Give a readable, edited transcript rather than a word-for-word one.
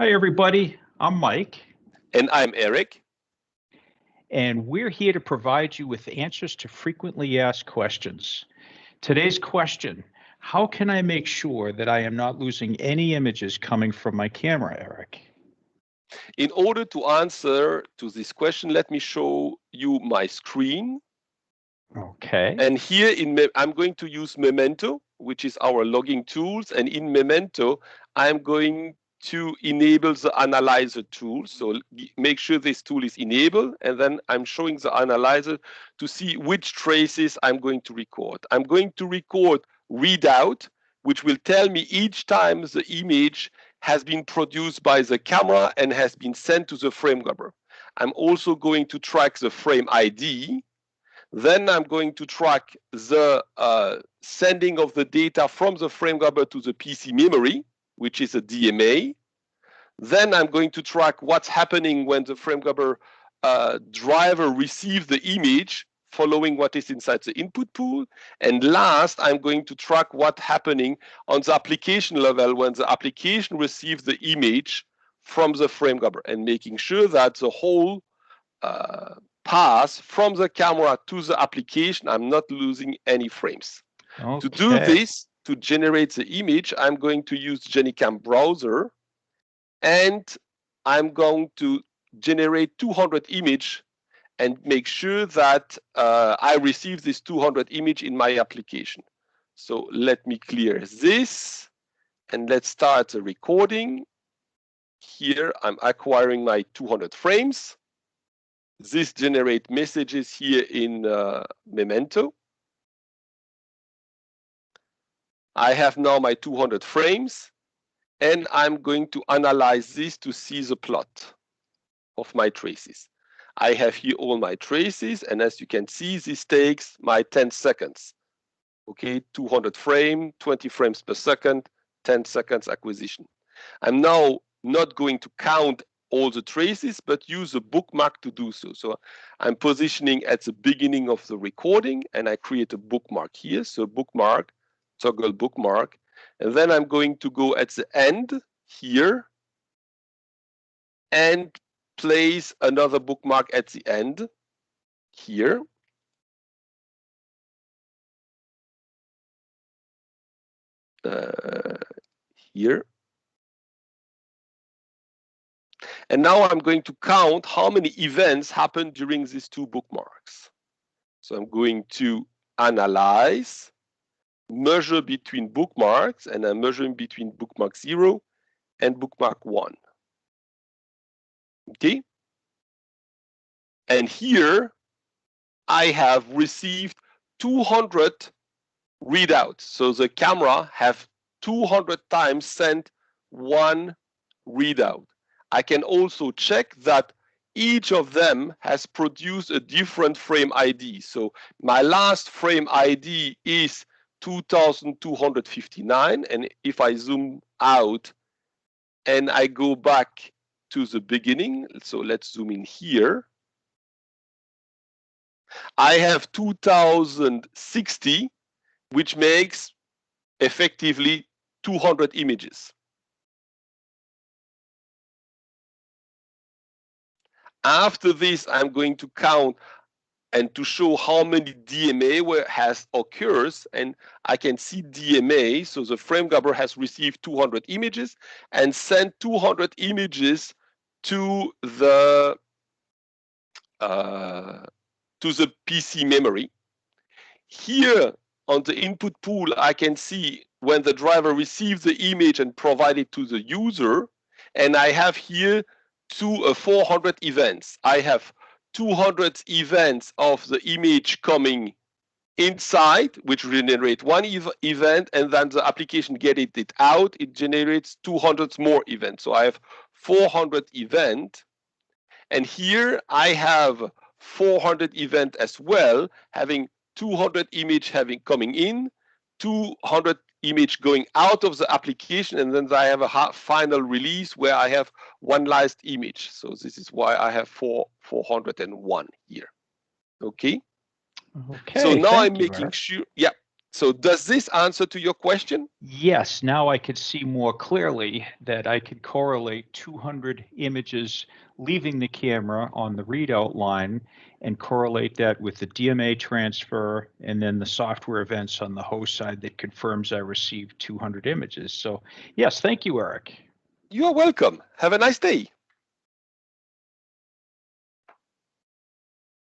Hi, everybody. I'm Mike, And I'm Eric. and we're here to provide you with answers to frequently asked questions. Today's question: how can I make sure that I am not losing any images coming from my camera, Eric? In order to answer to this question, let me show you my screen. Okay. And here I'm going to use Memento, which is our logging tools. And in Memento, I'm going to enable the analyzer tool. So make sure this tool is enabled. And then I'm showing the analyzer to see which traces I'm going to record. I'm going to record readout, which will tell me each time the image has been produced by the camera and has been sent to the frame grabber. I'm also going to track the frame ID. Then I'm going to track the sending of the data from the frame grabber to the PC memory, which is a DMA. Then I'm going to track what's happening when the frame grabber driver receives the image, following what is inside the input pool. And last, I'm going to track what's happening on the application level when the application receives the image from the frame grabber, and making sure that the whole pass from the camera to the application, I'm not losing any frames. Okay. To do this, to generate the image, I'm going to use GeniCam browser, and I'm going to generate 200 image and make sure that I receive this 200 image in my application. So let me clear this, and let's start the recording. Here, I'm acquiring my 200 frames. This generate messages here in Memento. I have now my 200 frames, and I'm going to analyze this to see the plot of my traces. I have here all my traces, and as you can see, this takes my 10 seconds. Okay, 200 frame, 20 frames per second, 10 seconds acquisition. I'm now not going to count all the traces, but use a bookmark to do so. So I'm positioning at the beginning of the recording, and I create a bookmark here. So bookmark, toggle bookmark. And then I'm going to go at the end here and place another bookmark at the end here. Here. And now I'm going to count how many events happened during these two bookmarks. So I'm going to analyze, measure between bookmarks, and I'm measuring between bookmark 0 and bookmark 1. Okay? And here I have received 200 readouts. So the camera have 200 times sent one readout. I can also check that each of them has produced a different frame ID. So my last frame ID is 2259. And if I zoom out and I go back to the beginning, so let's zoom in here, I have 2060, which makes effectively 200 images. After this, I'm going to count and to show how many DMA has occurs, and I can see DMA. So the frame grabber has received 200 images and sent 200 images to the PC memory. Here on the input pool, I can see when the driver receives the image and provide it to the user, and I have here 400 events. I have 200 events of the image coming inside, which generate one event, and then the application get it out, it generates 200 more events. So I have 400 events, and here I have 400 event as well, having 200 image coming in, 200 image going out of the application, and then I have a final release where I have one last image. So this is why I have 401 here. Okay. Okay. So now I'm you, making Eric. sure. Yeah. So does this answer to your question? Yes, now I could see more clearly that I could correlate 200 images leaving the camera on the readout line and correlate that with the DMA transfer and then the software events on the host side that confirms I received 200 images. So yes, thank you, Eric. You are welcome. Have a nice day.